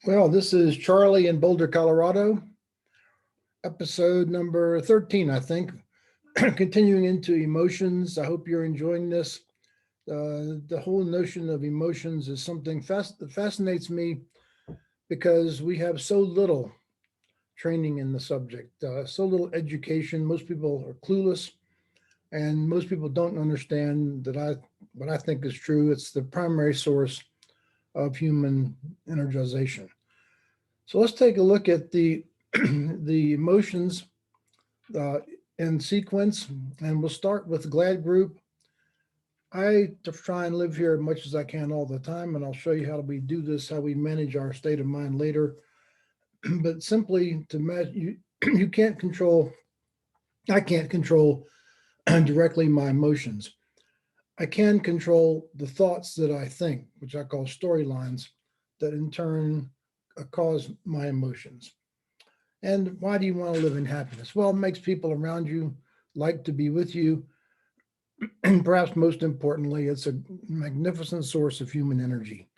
Well, this is Charlie in Boulder, Colorado, episode number 13, I think. Continuing into emotions. I hope you're enjoying this. The whole notion of emotions is something that fascinates me because we have so little training in the subject, so little education. Most people are clueless, and most people don't understand what I think is true. It's the primary source of human energization. So let's take a look at the the emotions uh, in sequence, and we'll start with glad group. I try and live here as much as I can all the time, and I'll show you how we do this, how we manage our state of mind later. But simply to imagine, you can't control, I can't control directly my emotions. I can control the thoughts that I think, which I call storylines, that in turn cause my emotions. And why do you want to live in happiness? Well, it makes people around you like to be with you. And perhaps most importantly, it's a magnificent source of human energy.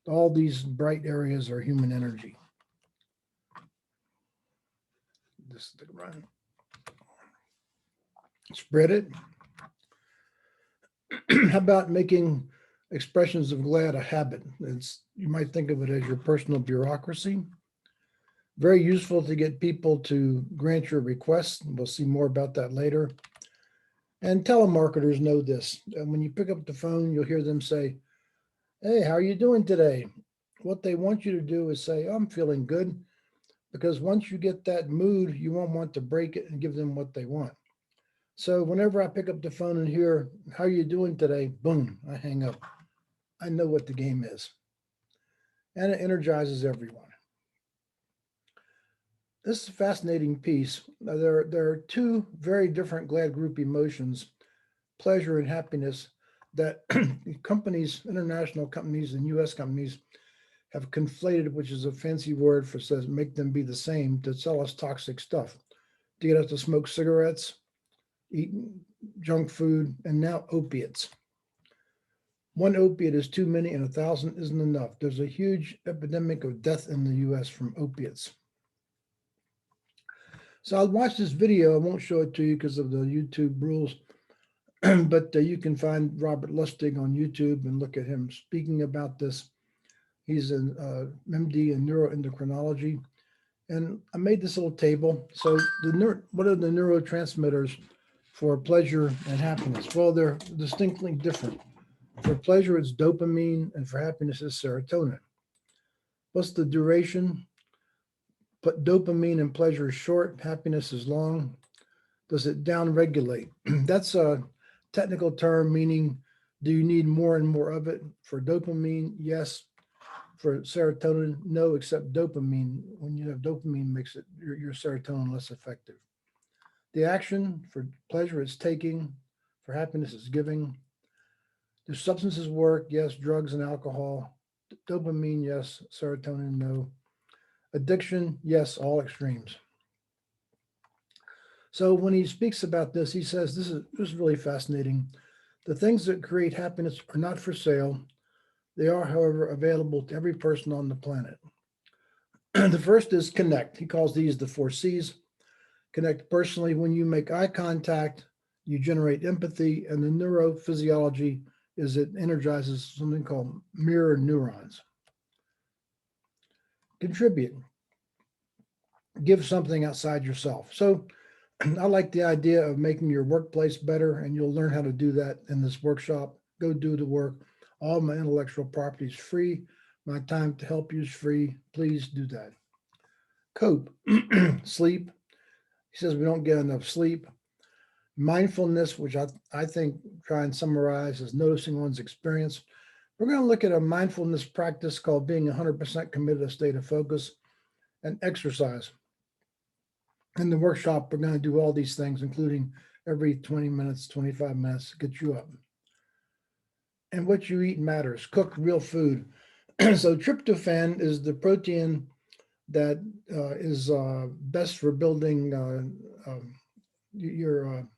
All these bright areas are human energy. This is the run. Spread it. How about making expressions of glad a habit? You might think of it as your personal bureaucracy. Very useful to get people to grant your requests. We'll see more about that later. And telemarketers know this. And when you pick up the phone, you'll hear them say, "Hey, how are you doing today?" What they want you to do is say, "I'm feeling good," because once you get that mood, you won't want to break it and give them what they want. So whenever I pick up the phone and hear, "How are you doing today?" Boom, I hang up. I know what the game is. And it energizes everyone. This is a fascinating piece. There are two very different glad group emotions, pleasure and happiness, that companies, international companies and US companies have conflated, which is a fancy word for says make them be the same to sell us toxic stuff, to get us to smoke cigarettes, eat junk food, and now opiates. One opiate is too many, and 1,000 isn't enough. There's a huge epidemic of death in the U.S. from opiates. So I'll watch this video. I won't show it to you because of the YouTube rules, but you can find Robert Lustig on YouTube and look at him speaking about this. He's an MD in neuroendocrinology. And I made this little table. So what are the neurotransmitters for pleasure and happiness? Well, they're distinctly different. For pleasure, it's dopamine, and for happiness, it's serotonin. What's the duration? But dopamine and pleasure is short, happiness is long. Does it downregulate? That's a technical term meaning, do you need more and more of it? For dopamine, yes. For serotonin, no, except dopamine. When you have dopamine, makes your serotonin less effective. The action for pleasure is taking, for happiness is giving. Do substances work? Yes. Drugs and alcohol. Dopamine, yes. Serotonin, no. Addiction, yes. All extremes. So when he speaks about this, he says this is really fascinating. The things that create happiness are not for sale. They are, however, available to every person on the planet. The first is connect. He calls these the four C's. Connect personally. When you make eye contact, you generate empathy, and the neurophysiology is it energizes something called mirror neurons. Contribute. Give something outside yourself. So I like the idea of making your workplace better, and you'll learn how to do that in this workshop. Go do the work. All my intellectual property is free. My time to help you is free. Please do that. Cope. Sleep. He says we don't get enough sleep. Mindfulness, which I think try and summarize as noticing one's experience. We're going to look at a mindfulness practice called being 100% committed to a state of focus, and exercise. In the workshop, we're going to do all these things, including every 20 minutes, 25 minutes, get you up. And what you eat matters. Cook real food. So tryptophan is the protein that is best for building your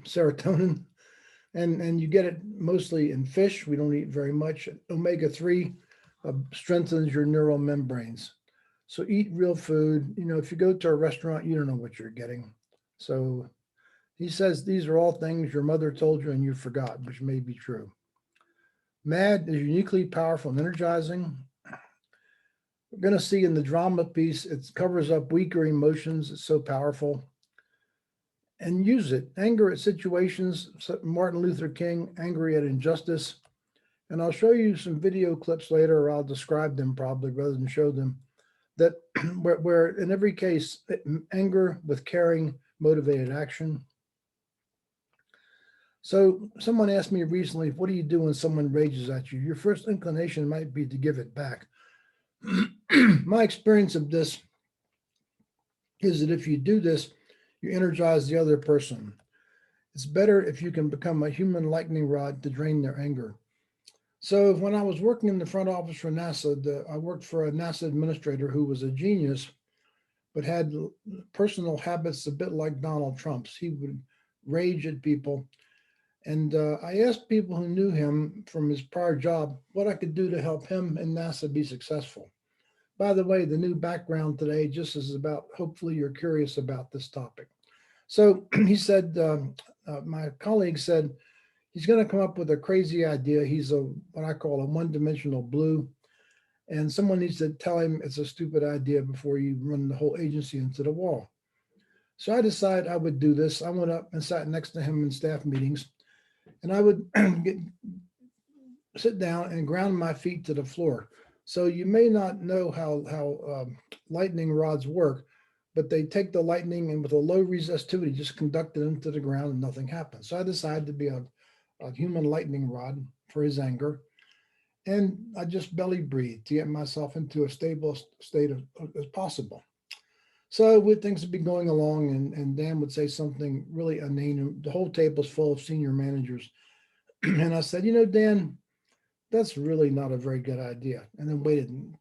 serotonin, and you get it mostly in fish. We don't eat very much. Omega 3 strengthens your neural membranes. So eat real food. If you go to a restaurant, you don't know what you're getting. So he says these are all things your mother told you and you forgot, which may be true. Mad is uniquely powerful and energizing. We're going to see in the drama piece, it covers up weaker emotions. It's so powerful. And use it. Anger at situations, Martin Luther King, angry at injustice. And I'll show you some video clips later, or I'll describe them probably rather than show them, that where in every case, anger with caring motivated action. So someone asked me recently, what do you do when someone rages at you? Your first inclination might be to give it back. My experience of this is that if you do this, you energize the other person. It's better if you can become a human lightning rod to drain their anger. So when I was working in the front office for NASA, I worked for a NASA administrator who was a genius, but had personal habits a bit like Donald Trump's. He would rage at people. And I asked people who knew him from his prior job what I could do to help him and NASA be successful. By the way, the new background today just is about, hopefully you're curious about this topic. So he said, my colleague said, he's going to come up with a crazy idea. He's what I call a one-dimensional blue. And someone needs to tell him it's a stupid idea before you run the whole agency into the wall. So I decided I would do this. I went up and sat next to him in staff meetings, and I would sit down and ground my feet to the floor. So you may not know how lightning rods work, but they take the lightning and with a low resistivity, just conduct it into the ground and nothing happens. So I decided to be a human lightning rod for his anger. And I just belly breathed to get myself into a stable state as possible. So things would be going along, and Dan would say something really inane. The whole table's full of senior managers. And I said, Dan, that's really not a very good idea. And then waited, and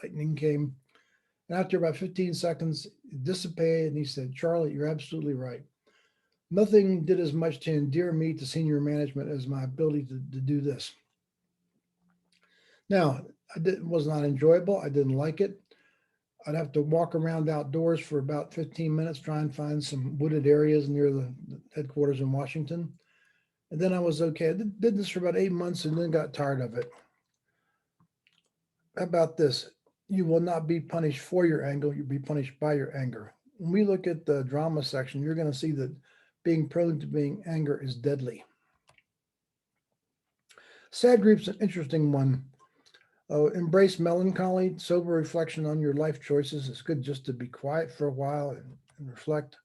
lightning came. And after about 15 seconds, it dissipated, and he said, Charlie, you're absolutely right. Nothing did as much to endear me to senior management as my ability to do this. Now, it was not enjoyable. I didn't like it. I'd have to walk around outdoors for about 15 minutes, try and find some wooded areas near the headquarters in Washington. And then I was okay. I did this for about 8 months and then got tired of it. How about this? You will not be punished for your anger. You'll be punished by your anger. When we look at the drama section, you're going to see that being prone to being anger is deadly. Sad grief's an interesting one. Embrace melancholy, sober reflection on your life choices. It's good just to be quiet for a while and reflect.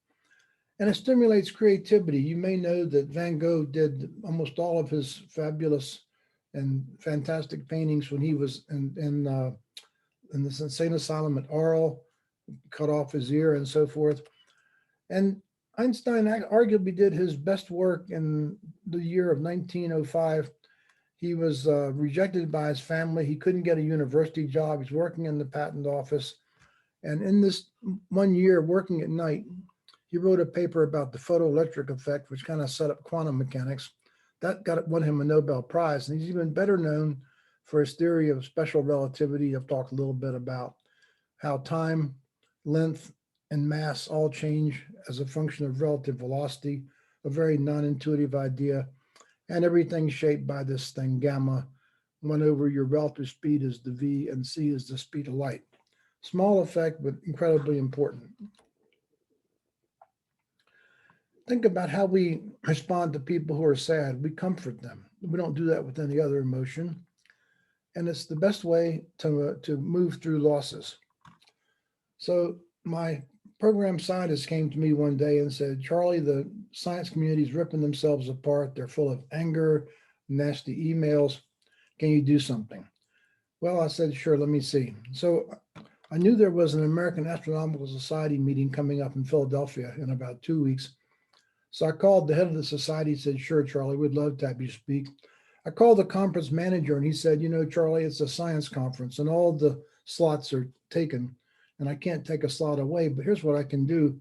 And it stimulates creativity. You may know that Van Gogh did almost all of his fabulous and fantastic paintings when he was in the insane asylum at Arles, cut off his ear and so forth. And Einstein arguably did his best work in the year of 1905. He was rejected by his family. He couldn't get a university job. He's working in the patent office. And in this 1 year working at night, he wrote a paper about the photoelectric effect, which kind of set up quantum mechanics. That won him a Nobel Prize. And he's even better known for his theory of special relativity. I've talked a little bit about how time, length, and mass all change as a function of relative velocity, a very non-intuitive idea. And everything's shaped by this thing, gamma. 1 over your relative speed is the v, and c is the speed of light. Small effect, but incredibly important. Think about how we respond to people who are sad. We comfort them. We don't do that with any other emotion. And it's the best way to move through losses. So my program scientist came to me one day and said, Charlie, the science community is ripping themselves apart. They're full of anger, nasty emails. Can you do something? Well, I said, sure, let me see. So I knew there was an American Astronomical Society meeting coming up in Philadelphia in about 2 weeks. So I called the head of the society, said, sure, Charlie, we'd love to have you speak. I called the conference manager and he said, Charlie, it's a science conference and all the slots are taken and I can't take a slot away, but here's what I can do.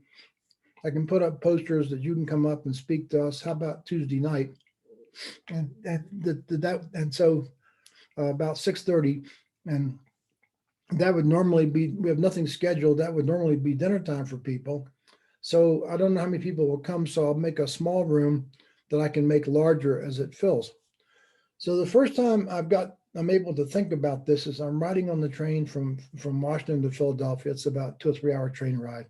I can put up posters that you can come up and speak to us. How about Tuesday night? And so about 6:30, and that would normally be, we have nothing scheduled. That would normally be dinner time for people. So I don't know how many people will come. So I'll make a small room that I can make larger as it fills. So the first time I'm able to think about this is I'm riding on the train from Washington to Philadelphia. It's about 2 or 3 hour train ride.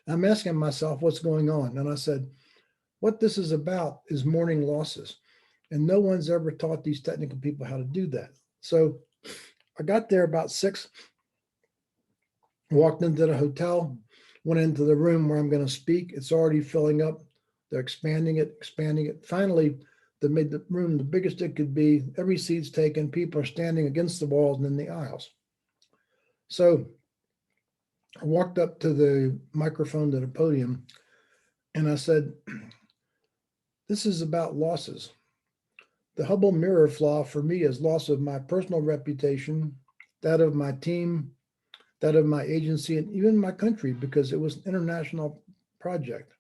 I'm asking myself what's going on. And I said, what this is about is mourning losses. And no one's ever taught these technical people how to do that. So I got there about 6, walked into the hotel, went into the room where I'm going to speak. It's already filling up. They're expanding it, expanding it. Finally, they made the room the biggest it could be. Every seat's taken. People are standing against the walls and in the aisles. So I walked up to the microphone to the podium and I said, this is about losses. The Hubble mirror flaw for me is loss of my personal reputation, that of my team, that of my agency, and even my country, because it was an international project.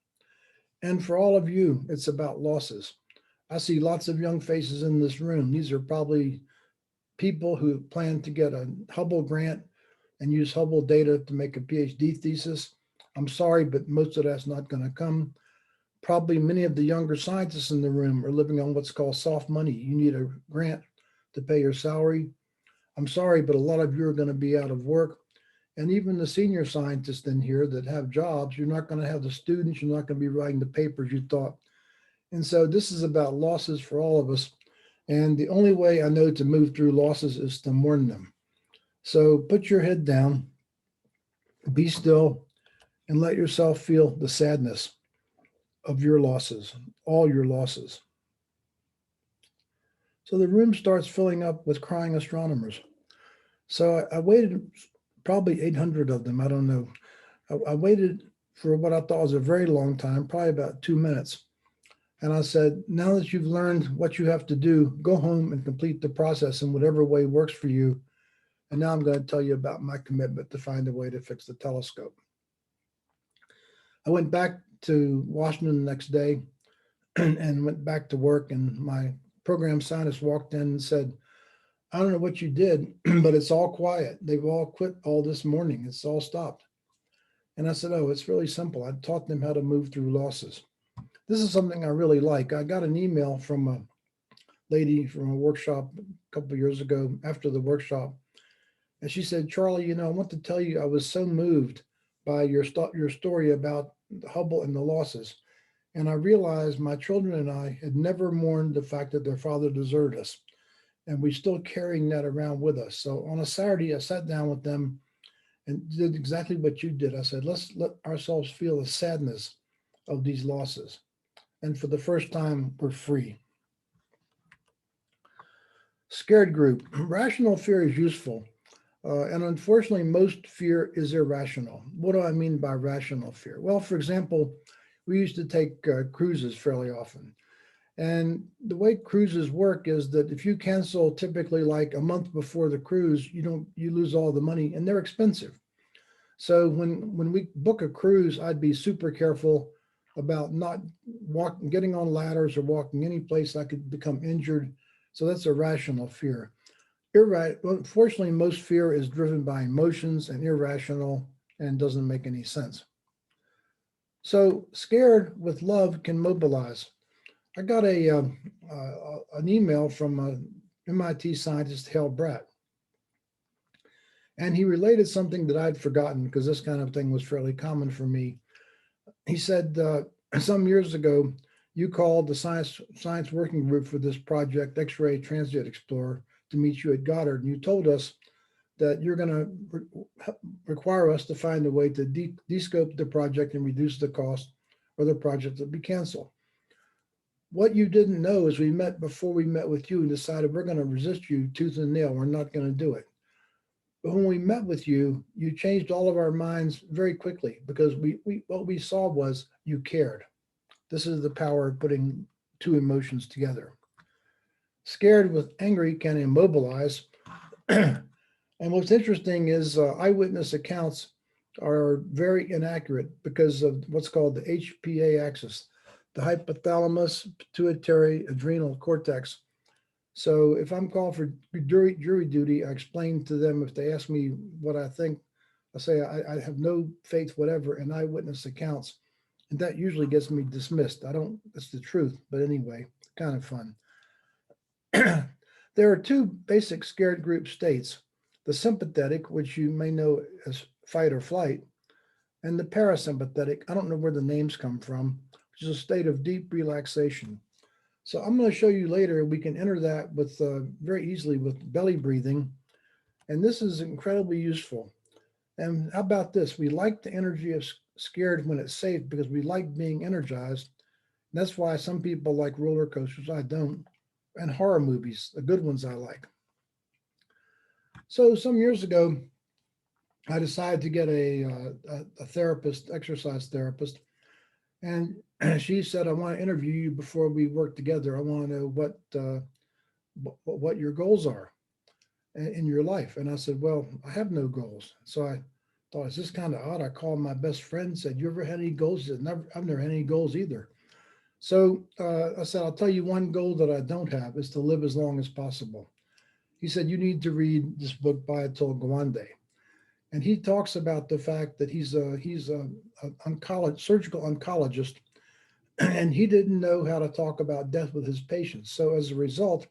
And for all of you, it's about losses. I see lots of young faces in this room. These are probably people who plan to get a Hubble grant and use Hubble data to make a PhD thesis. I'm sorry, but most of that's not going to come. Probably many of the younger scientists in the room are living on what's called soft money. You need a grant to pay your salary. I'm sorry, but a lot of you are going to be out of work. And even the senior scientists in here that have jobs, you're not going to have the students, you're not going to be writing the papers you thought. And so this is about losses for all of us. And the only way I know to move through losses is to mourn them. So put your head down, be still, and let yourself feel the sadness of your losses, all your losses. So the room starts filling up with crying astronomers. So I waited, probably 800 of them, I don't know. I waited for what I thought was a very long time, probably about 2 minutes. And I said, now that you've learned what you have to do, go home and complete the process in whatever way works for you. And now I'm going to tell you about my commitment to find a way to fix the telescope. I went back to Washington the next day and went back to work. And my program scientist walked in and said, I don't know what you did, but it's all quiet. They've all quit all this morning. It's all stopped. And I said, oh, it's really simple. I taught them how to move through losses. This is something I really like. I got an email from a lady from a workshop a couple of years ago after the workshop. And she said, Charlie, I want to tell you, I was so moved by your story about Hubble and the losses. And I realized my children and I had never mourned the fact that their father deserted us. And we're still carrying that around with us. So on a Saturday, I sat down with them and did exactly what you did. I said, let's let ourselves feel the sadness of these losses. And for the first time, we're free. Scared group. Rational fear is useful. And unfortunately, most fear is irrational. What do I mean by rational fear? Well, for example, we used to take cruises fairly often. And the way cruises work is that if you cancel typically like a month before the cruise, you lose all the money and they're expensive. So when we book a cruise, I'd be super careful about not getting on ladders or walking any place I could become injured. So that's a rational fear. Unfortunately, most fear is driven by emotions and irrational and doesn't make any sense. So scared with love can mobilize. I got an email from an MIT scientist, Hal Bratt, and he related something that I'd forgotten because this kind of thing was fairly common for me. He said, some years ago, you called the science working group for this project, X-ray Transient Explorer, to meet you at Goddard, and you told us that you're going to require us to find a way to descope the project and reduce the cost, or the project will be canceled. What you didn't know is we met before we met with you and decided we're going to resist you tooth and nail. We're not going to do it. But when we met with you, you changed all of our minds very quickly because what we saw was you cared. This is the power of putting two emotions together. Scared with angry can immobilize. And what's interesting is eyewitness accounts are very inaccurate because of what's called the HPA axis, the hypothalamus pituitary adrenal cortex. So if I'm called for jury duty, I explain to them if they ask me what I think, I say I have no faith whatever in eyewitness accounts, and that usually gets me dismissed. I don't. It's the truth, but anyway, kind of fun. There are two basic scared group states: the sympathetic, which you may know as fight or flight, and the parasympathetic. I don't know where the names come from, which is a state of deep relaxation. So I'm going to show you later. We can enter that with very easily with belly breathing, and this is incredibly useful. And how about this? We like the energy of scared when it's safe because we like being energized. And that's why some people like roller coasters. I don't, and horror movies, the good ones I like. So some years ago, I decided to get a therapist, exercise therapist, and she said, "I want to interview you before we work together. I want to know what your goals are in your life." And I said, "Well, I have no goals." So I thought, "Is this kind of odd?" I called my best friend, and said, "You ever had any goals?" He said, "Never. I've never had any goals either." So I said, "I'll tell you one goal that I don't have is to live as long as possible." He said, "You need to read this book by Atul Gawande." And he talks about the fact that he's a surgical oncologist, and he didn't know how to talk about death with his patients. So as a result,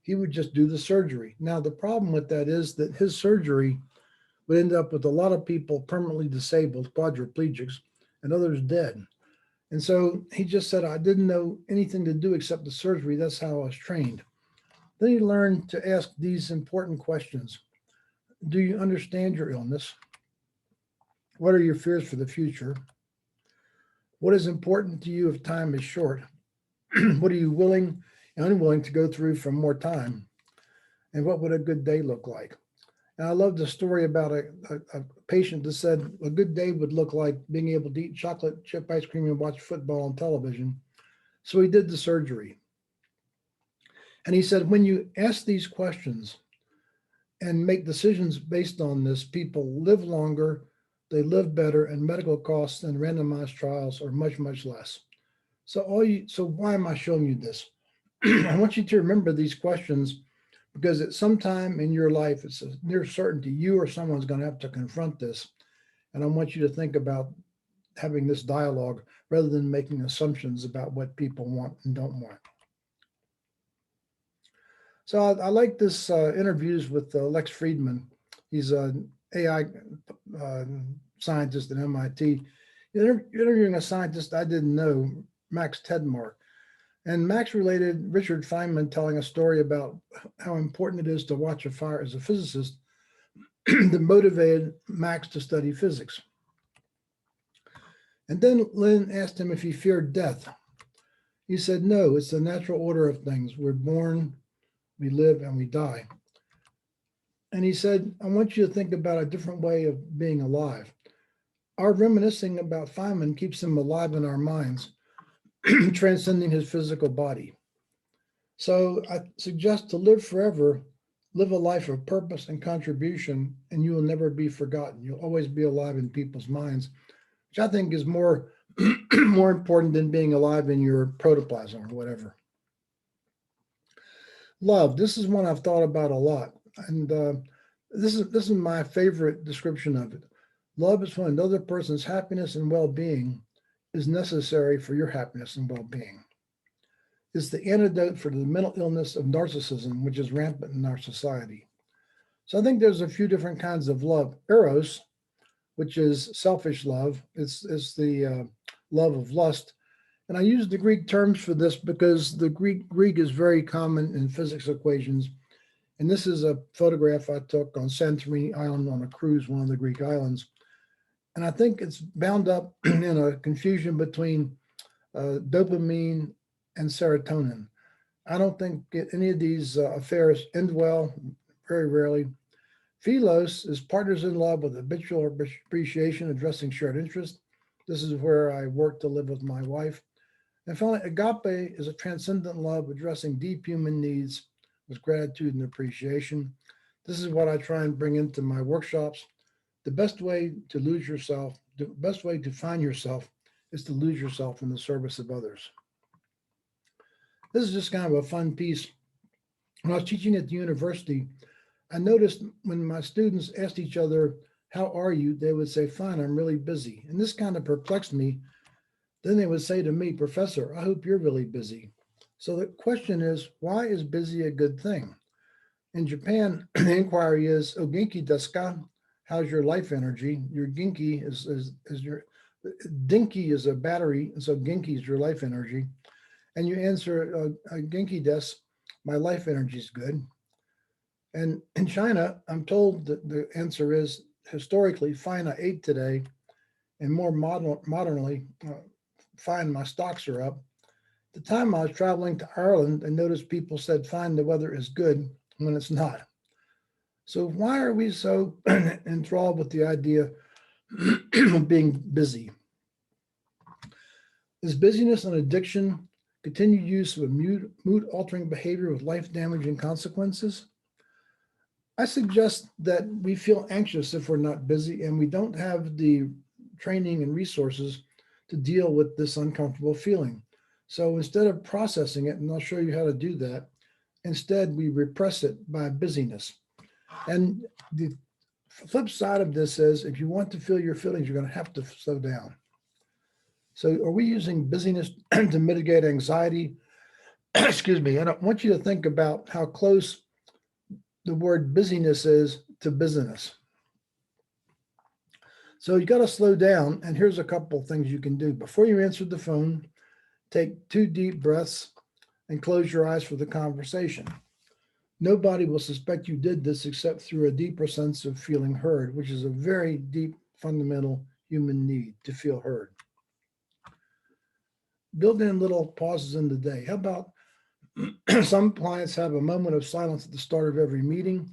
he would just do the surgery. Now the problem with that is that his surgery would end up with a lot of people permanently disabled, quadriplegics, and others dead. And so he just said, "I didn't know anything to do except the surgery. That's how I was trained." Then he learned to ask these important questions. Do you understand your illness? What are your fears for the future? What is important to you if time is short? What are you willing and unwilling to go through for more time? And what would a good day look like? And I love the story about a patient that said a good day would look like being able to eat chocolate chip ice cream and watch football on television. So he did the surgery. And he said, when you ask these questions and make decisions based on this, people live longer, they live better, and medical costs and randomized trials are much, much less. So why am I showing you this? I want you to remember these questions because at some time in your life, it's a near certainty you or someone's going to have to confront this. And I want you to think about having this dialogue rather than making assumptions about what people want and don't want. So I like this interviews with Lex Friedman. He's an AI scientist at MIT. Interviewing a scientist I didn't know, Max Tedmark. And Max related Richard Feynman telling a story about how important it is to watch a fire as a physicist that motivated Max to study physics. And then Lynn asked him if he feared death. He said, no, it's the natural order of things. We're born, we live, and we die. And he said, I want you to think about a different way of being alive. Our reminiscing about Feynman keeps him alive in our minds, transcending his physical body. So I suggest to live forever, live a life of purpose and contribution, and you will never be forgotten. You'll always be alive in people's minds, which I think is more, more important than being alive in your protoplasm or whatever. Love. This is one I've thought about a lot. And this is my favorite description of it. Love is when another person's happiness and well-being is necessary for your happiness and well-being. It's the antidote for the mental illness of narcissism, which is rampant in our society. So I think there's a few different kinds of love. Eros, which is selfish love, it's the love of lust. And I use the Greek terms for this because the Greek is very common in physics equations. And this is a photograph I took on Santorini Island on a cruise, one of the Greek islands. And I think it's bound up in a confusion between dopamine and serotonin. I don't think any of these affairs end well, very rarely. Philos is partners in love with habitual appreciation, addressing shared interest. This is where I work to live with my wife. And finally, agape is a transcendent love addressing deep human needs with gratitude and appreciation. This is what I try and bring into my workshops. The best way to lose yourself, the best way to find yourself is to lose yourself in the service of others. This is just kind of a fun piece When I was teaching at the university, I noticed when my students asked each other, "How are you?" they would say, "Fine, I'm really busy." And this kind of perplexed me. Then they would say to me, "Professor, I hope you're really busy." So the question is, why is busy a good thing? In Japan, the inquiry is, "O genki desu ka?" How's your life energy? Your genki is your dinky is a battery, and so genki is your life energy. And you answer, "Genki desu, my life energy is good." And in China, I'm told that the answer is historically, "Fine, I ate today," and more modernly, "Fine, my stocks are up." The time I was traveling to Ireland, I noticed people said, "Fine, the weather is good," when it's not. So why are we so enthralled with the idea of being busy? Is busyness an addiction, continued use of a mood-altering behavior with life-damaging consequences? I suggest that we feel anxious if we're not busy and we don't have the training and resources to deal with this uncomfortable feeling. So instead of processing it, and I'll show you how to do that, instead we repress it by busyness. And the flip side of this is if you want to feel your feelings, you're going to have to slow down. So are we using busyness to mitigate anxiety? Excuse me. And I want you to think about how close the word busyness is to business. So you got to slow down. And here's a couple of things you can do. Before you answer the phone, take 2 deep breaths and close your eyes for the conversation. Nobody will suspect you did this except through a deeper sense of feeling heard, which is a very deep, fundamental human need to feel heard. Build in little pauses in the day. How about some clients have a moment of silence at the start of every meeting?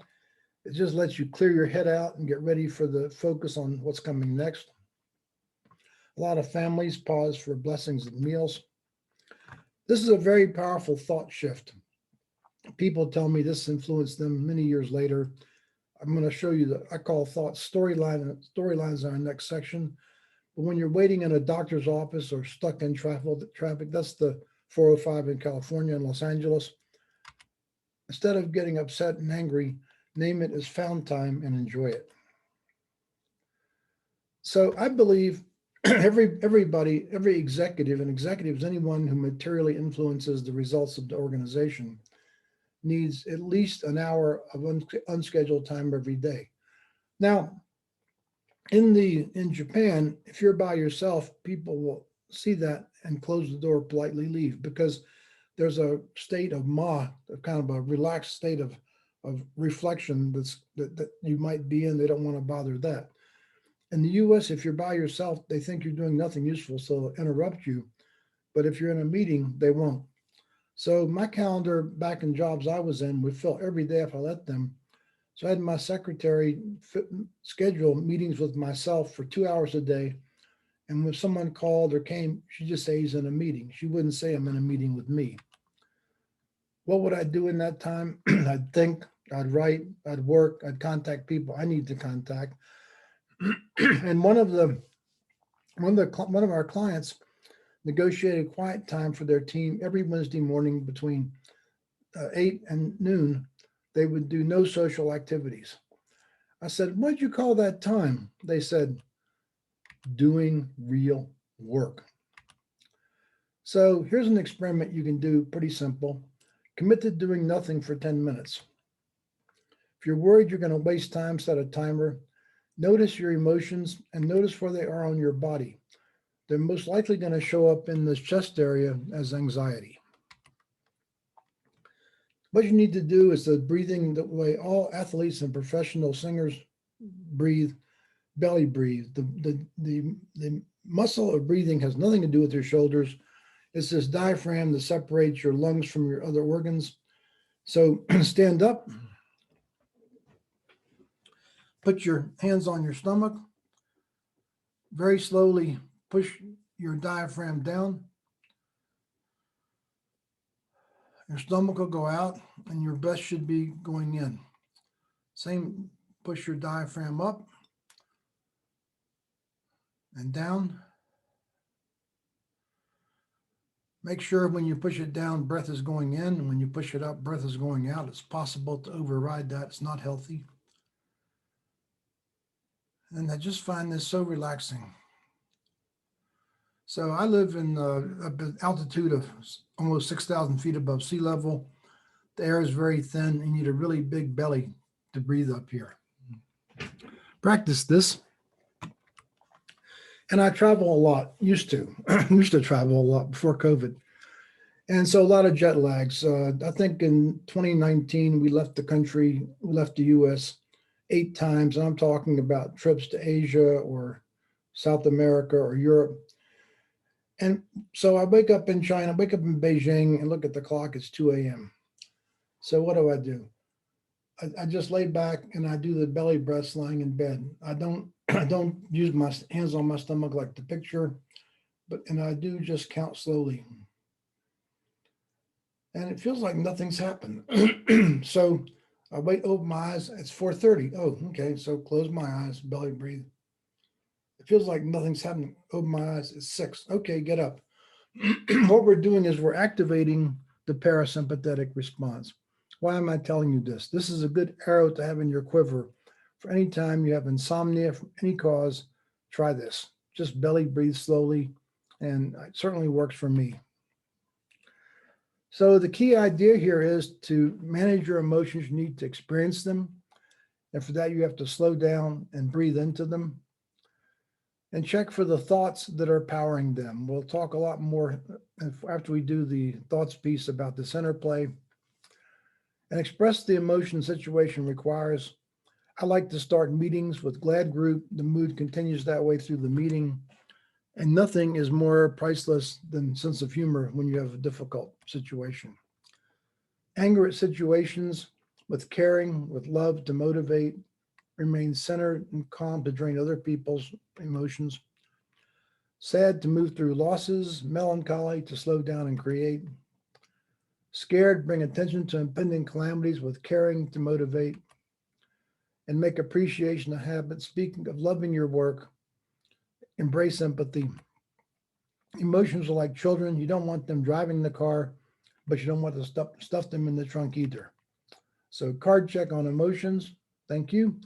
It just lets you clear your head out and get ready for the focus on what's coming next. A lot of families pause for blessings and meals. This is a very powerful thought shift. People tell me this influenced them many years later. I'm going to show you the I call thought storylines in our next section. But when you're waiting in a doctor's office or stuck in traffic, that's the 405 in California and Los Angeles. Instead of getting upset and angry, name it as found time and enjoy it. So I believe every executive, and executive is anyone who materially influences the results of the organization, needs at least an hour of unscheduled time every day. Now, in Japan, if you're by yourself, people will see that and close the door, politely leave, because there's a state of a kind of a relaxed state of reflection that you might be in. They don't want to bother that. In the US, if you're by yourself, they think you're doing nothing useful, so they'll interrupt you. But if you're in a meeting, they won't. So my calendar back in jobs I was in would fill every day if I let them. So I had my secretary schedule meetings with myself for 2 hours a day. And when someone called or came, she'd just say he's in a meeting. She wouldn't say I'm in a meeting with me. What would I do in that time? I'd think, I'd write, I'd work, I'd contact people I need to contact. And one of our clients negotiated quiet time for their team every Wednesday morning between 8 and noon. They would do no social activities. I said, "What'd you call that time?" They said, "Doing real work." So here's an experiment you can do, pretty simple. Commit to doing nothing for 10 minutes. If you're worried you're going to waste time, set a timer. Notice your emotions and notice where they are on your body. They're most likely going to show up in the chest area as anxiety. What you need to do is the breathing the way all athletes and professional singers breathe, belly breathe. The muscle of breathing has nothing to do with your shoulders. It's this diaphragm that separates your lungs from your other organs. So stand up, put your hands on your stomach, very slowly push your diaphragm down. Your stomach will go out and your breath should be going in. Same, push your diaphragm up and down. Make sure when you push it down, breath is going in, and when you push it up, breath is going out. It's possible to override that. It's not healthy. And I just find this so relaxing. So I live in an altitude of almost 6,000 feet above sea level. The air is very thin. You need a really big belly to breathe up here. Practice this. And I travel a lot, used to, used to travel a lot before COVID. And so a lot of jet lags. I think in 2019, we left the country, we left the US 8 times. And I'm talking about trips to Asia or South America or Europe. And so I wake up in China, wake up in Beijing and look at the clock, it's 2 a.m. So what do? I just lay back and I do the belly breaths lying in bed. I don't use my hands on my stomach like the picture, and I do just count slowly. And it feels like nothing's happened. So I wait, open my eyes. It's 4:30. Oh, okay. So close my eyes, belly breathe. It feels like nothing's happening. Open my eyes. It's 6. Okay, get up. What we're doing is we're activating the parasympathetic response. Why am I telling you this? This is a good arrow to have in your quiver for any time you have insomnia from any cause. Try this. Just belly breathe slowly, and it certainly works for me. So the key idea here is to manage your emotions. You need to experience them. And for that, you have to slow down and breathe into them and check for the thoughts that are powering them. We'll talk a lot more after we do the thoughts piece about this interplay. And express the emotion situation requires. I like to start meetings with glad group. The mood continues that way through the meeting. And nothing is more priceless than sense of humor when you have a difficult situation. Anger at situations with caring, with love to motivate, remain centered and calm to drain other people's emotions. Sad to move through losses, melancholy to slow down and create. Scared, bring attention to impending calamities with caring to motivate. And make appreciation a habit. Speaking of loving your work, embrace empathy. Emotions are like children. You don't want them driving the car, but you don't want to stuff them in the trunk either. So card check on emotions. Thank you.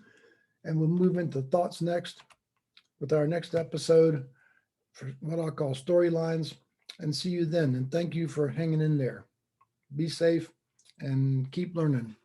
And we'll move into thoughts next with our next episode for what I'll call storylines. And see you then. And thank you for hanging in there. Be safe and keep learning.